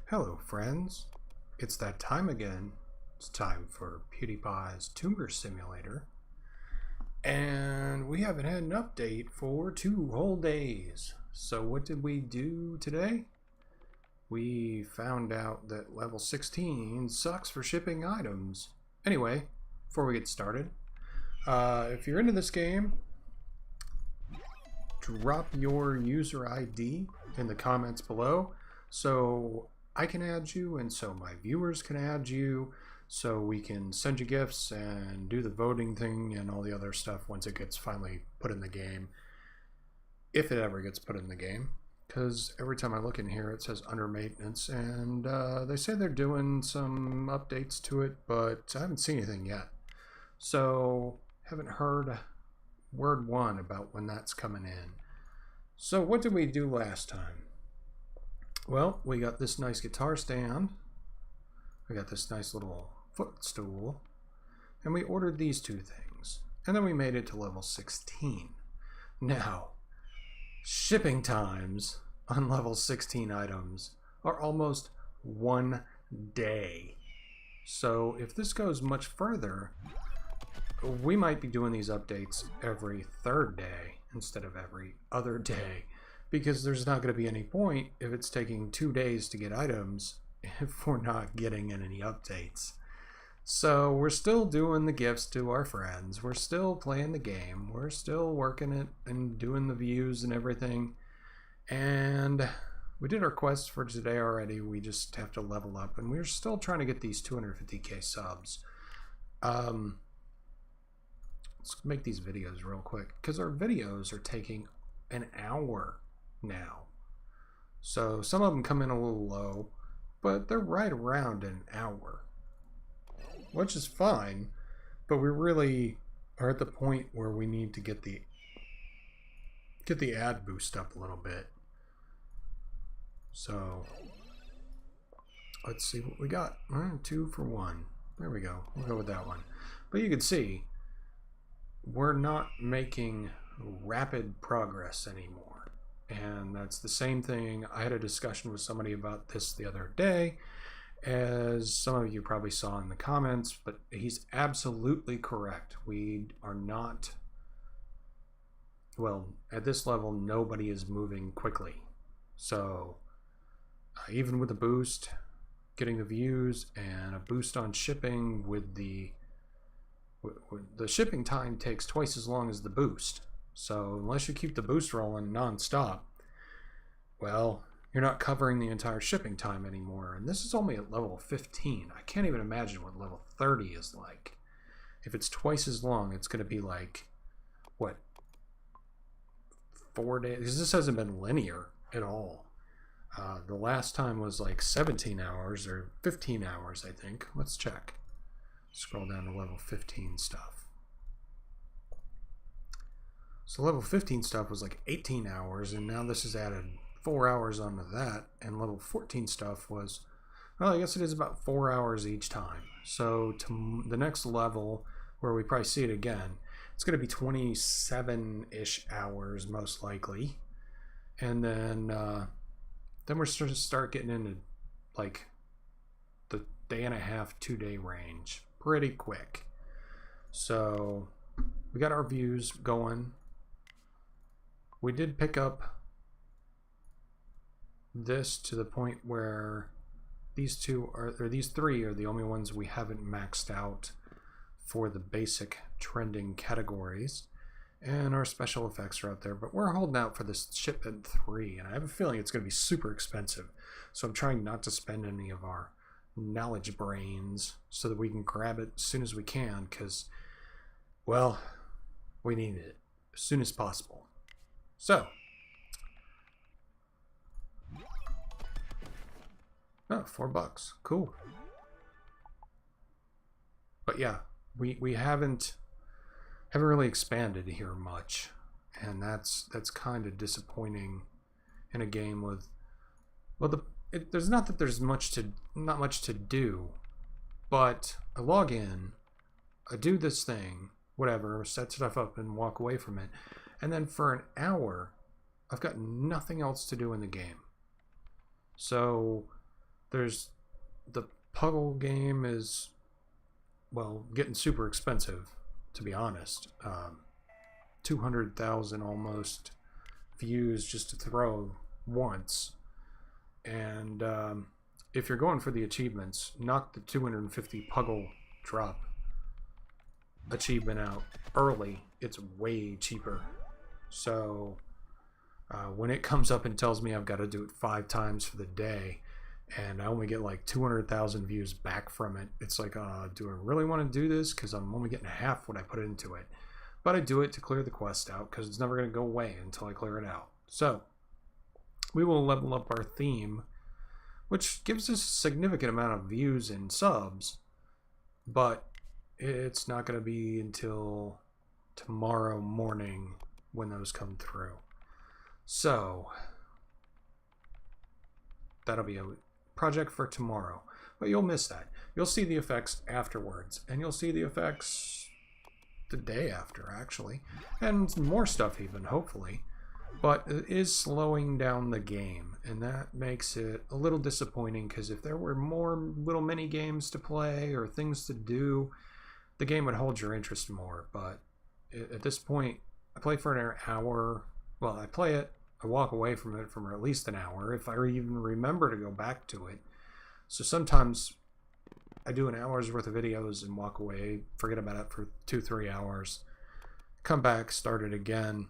Hello friends, it's that time again. It's time for Pewdiepie's Tumor Simulator. And we haven't had an update for 2 whole days. So what did we do today? We found out that level 16 sucks for shipping items. Anyway, before we get started, if you're into this game, drop your user ID in the comments below so I can add you and so my viewers can add you, so we can send you gifts and do the voting thing and all the other stuff once it gets finally put in the game, if it ever gets put in the game, because every time I look in here it says under maintenance, and they say they're doing some updates to it, but I haven't seen anything yet, so haven't heard word one about when that's coming in. So what did we do last time? Well, we got this nice guitar stand, we got this nice little footstool, and we ordered these 2 things, and then we made it to level 16. Now, shipping times on level 16 items are almost 1 day. So if this goes much further, we might be doing these updates every 3rd day instead of every other day, because there's not going to be any point if it's taking 2 days to get items if we're not getting any updates. So we're still doing the gifts to our friends, we're still playing the game, we're still working it and doing the views and everything, and we did our quest for today already. We just have to level up, and we're still trying to get these 250k subs. Let's make these videos real quick, because our videos are taking an hour now. So some of them come in a little low, but they're right around an hour, which is fine, but we really are at the point where we need to get the ad boost up a little bit. So let's see what we got. 2 for 1. There we go. We'll go with that one. But you can see we're not making rapid progress anymore, and that's the same thing. I had a discussion with somebody about this the other day, as some of you probably saw in the comments, but he's absolutely correct. We are not, well, at this level nobody is moving quickly. So even with the boost, getting the views and a boost on shipping, with the shipping time takes twice as long as the boost. So unless you keep the boost rolling non-stop, well, you're not covering the entire shipping time anymore. And this is only at level 15. I can't even imagine what level 30 is like. If it's twice as long, it's going to be like, what, 4 days? Because this hasn't been linear at all. The last time was like 17 hours or 15 hours, I think. Let's check. Scroll down to level 15 stuff. So level 15 stuff was like 18 hours, and now this has added 4 hours onto that, and level 14 stuff was, well, I guess it is about 4 hours each time. So to the next level, where we probably see it again, it's going to be 27-ish hours most likely, and then we're starting to start getting into like the day and a half, 2 day range pretty quick. So we got our views going. We did pick up this to the point where these 3 are the only ones we haven't maxed out for the basic trending categories, and our special effects are out there, but we're holding out for this shipment 3, and I have a feeling it's going to be super expensive, so I'm trying not to spend any of our knowledge brains so that we can grab it as soon as we can, because, well, we need it as soon as possible. So oh, $4, cool. But yeah, we haven't really expanded here much, and that's kind of disappointing in a game with, well, there's not that there's not much to do, but I log in, I do this thing, whatever, set stuff up and walk away from it, and then for an hour I've got nothing else to do in the game. So There's the Puggle game is, well, getting super expensive, to be honest. 200,000 almost views just to throw once. And if you're going for the achievements, knock the 250 Puggle drop achievement out early. It's way cheaper. So when it comes up and tells me I've got to do it 5 times for the day, and I only get like 200,000 views back from it, it's like, do I really want to do this? Because I'm only getting half what I put into it. But I do it to clear the quest out, because it's never going to go away until I clear it out. So we will level up our theme, which gives us a significant amount of views and subs, but it's not going to be until tomorrow morning when those come through. So that'll be a project for tomorrow, but you'll miss that. You'll see the effects afterwards, and you'll see the effects the day after, actually, and more stuff even, hopefully. But it is slowing down the game, and that makes it a little disappointing, because if there were more little mini games to play or things to do, the game would hold your interest more. But at this point, I play for an hour. Well, I play it, I walk away from it for at least an hour, if I even remember to go back to it. So sometimes I do an hour's worth of videos and walk away, forget about it for 2-3 hours, come back, start it again.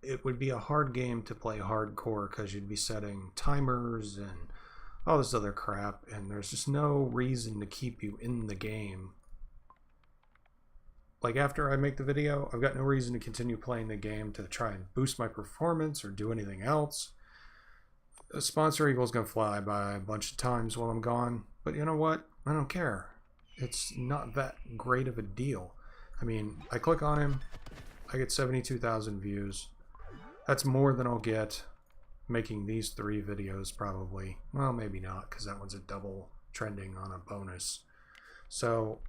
It would be a hard game to play hardcore, because you'd be setting timers and all this other crap, and there's just no reason to keep you in the game. Like, after I make the video, I've got no reason to continue playing the game to try and boost my performance or do anything else. A sponsor eagle's gonna fly by a bunch of times while I'm gone, but you know what? I don't care. It's not that great of a deal. I mean, I click on him, I get 72,000 views. That's more than I'll get making these 3 videos, probably. Well, maybe not, because that one's a double trending on a bonus. So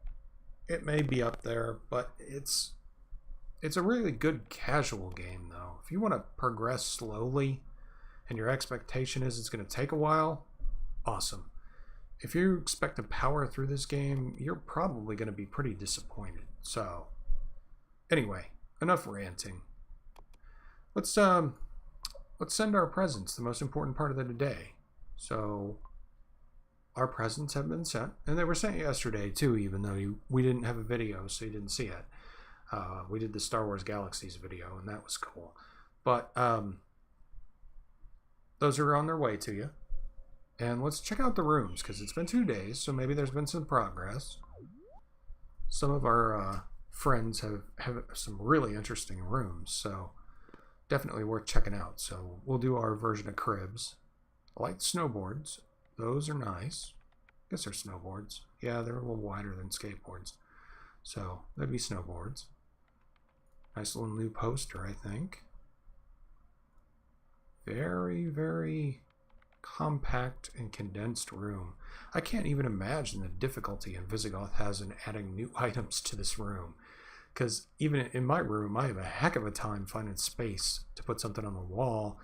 it may be up there, but it's a really good casual game, though. If you want to progress slowly and your expectation is it's going to take a while, awesome. If you expect to power through this game, you're probably going to be pretty disappointed. So anyway, enough ranting. Let's send our presents, the most important part of the day. So our presents have been sent, and they were sent yesterday too, even though we didn't have a video, so you didn't see it. We did the Star Wars Galaxies video, and that was cool. But those are on their way to you. And let's check out the rooms, because it's been 2 days, so maybe there's been some progress. Some of our friends have some really interesting rooms, so definitely worth checking out. So we'll do our version of cribs. I like snowboards. Those are nice. I guess they're snowboards. Yeah, they're a little wider than skateboards. So that'd be snowboards. Nice little new poster, I think. Very, very compact and condensed room. I can't even imagine the difficulty Invisigoth has in adding new items to this room. Because even in my room, I have a heck of a time finding space to put something on the wall.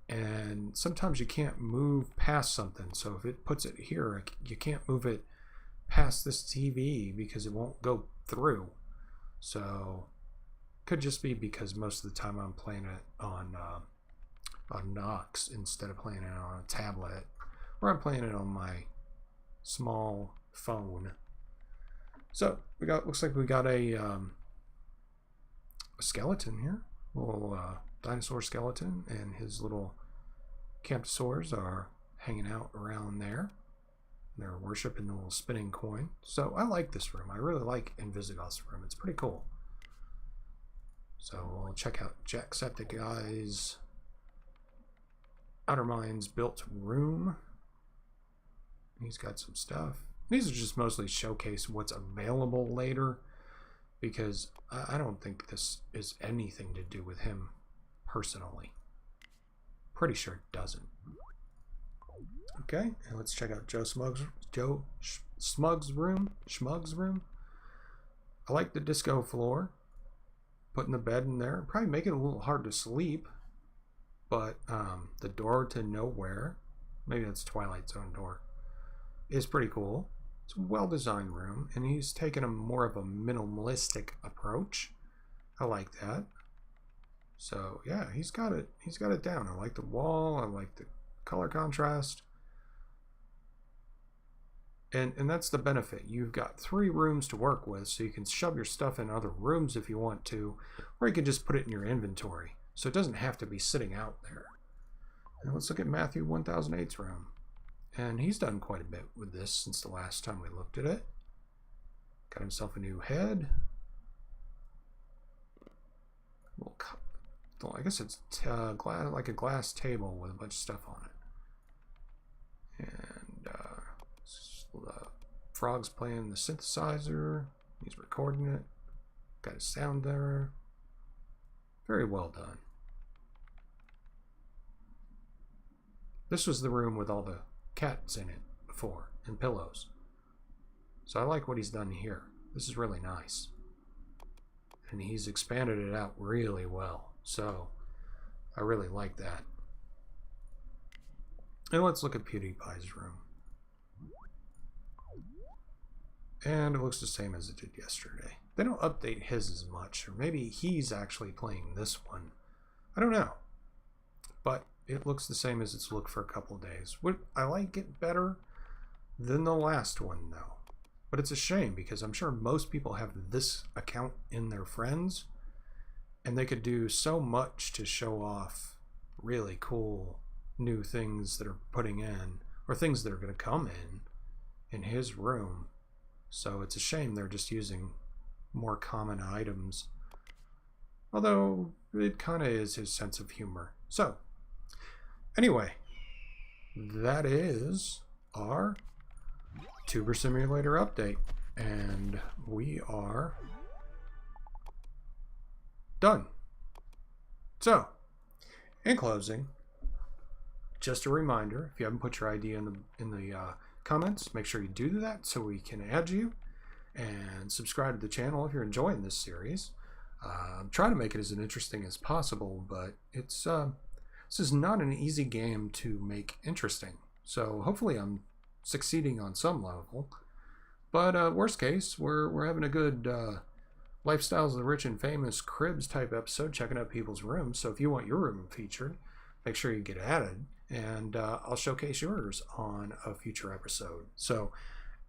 And sometimes you can't move past something. So if it puts it here, you can't move it past this TV because it won't go through. So could just be because most of the time I'm playing it on Nox instead of playing it on a tablet, or I'm playing it on my small phone. So looks like we got a skeleton here, little dinosaur skeleton, and his little camptosaurs are hanging out around there. They're worshiping the little spinning coin. So I like this room. I really like Invisigoth's room. It's pretty cool. So we'll check out Jacksepticeye's Outer Minds built room. He's got some stuff. These are just mostly showcase what's available later, because I don't think this is anything to do with him personally. Pretty sure it doesn't. Okay, and let's check out Joe Smug's room. I like the disco floor. Putting the bed in there, probably make it a little hard to sleep, but the door to nowhere maybe that's Twilight Zone door, is pretty cool. It's a well-designed room, and he's taken a more of a minimalistic approach. I like that. So yeah, he's got it down. I like the wall, I like the color contrast. And that's the benefit. You've got 3 rooms to work with, so you can shove your stuff in other rooms if you want to, or you can just put it in your inventory, so it doesn't have to be sitting out there. And let's look at Matthew 1008's room. And he's done quite a bit with this since the last time we looked at it. Got himself a new head. Well, I guess it's like a glass table with a bunch of stuff on it. And the frog's playing the synthesizer. He's recording it. Got his sound there. Very well done. This was the room with all the cats in it before and pillows. So I like what he's done here. This is really nice. And he's expanded it out really well. So I really like that. And let's look at Pewdiepie's room. And it looks the same as it did yesterday. They don't update his as much, or maybe he's actually playing this one. I don't know. But it looks the same as it's looked for a couple of days. I like it better than the last one, though. But it's a shame, because I'm sure most people have this account in their friends, and they could do so much to show off really cool new things that are putting in, or things that are going to come in his room. So it's a shame they're just using more common items. Although it kind of is his sense of humor. So anyway, that is our Tuber Simulator update. And we are done. So, in closing, just a reminder, if you haven't put your ID in the comments, make sure you do that so we can add you, and subscribe to the channel if you're enjoying this series. I'm trying to make it as interesting as possible, but it's this is not an easy game to make interesting. So hopefully I'm succeeding on some level. But worst case, we're having a good Lifestyles of the Rich and Famous Cribs type episode, checking out people's rooms. So if you want your room featured, make sure you get added, and I'll showcase yours on a future episode. So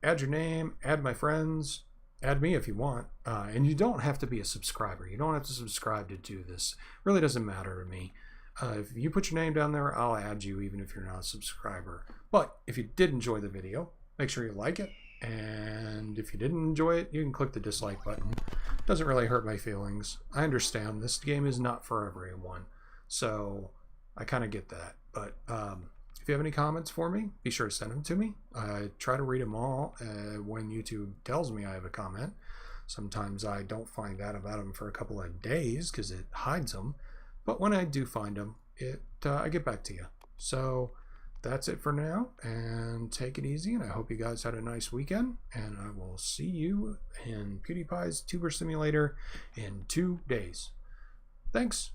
add your name, add my friends, add me if you want, and you don't have to be a subscriber. You don't have to subscribe to do this. It really doesn't matter to me. If you put your name down there, I'll add you even if you're not a subscriber. But if you did enjoy the video, make sure you like it. And if you didn't enjoy it, you can click the dislike button. It doesn't really hurt my feelings. I understand this game is not for everyone, so I kind of get that. But if you have any comments for me, be sure to send them to me. I try to read them all when YouTube tells me I have a comment. Sometimes I don't find out about them for a couple of days because it hides them. But when I do find them, I get back to you. So that's it for now, and take it easy, and I hope you guys had a nice weekend, and I will see you in Pewdiepie's Tuber Simulator in 2 days. Thanks.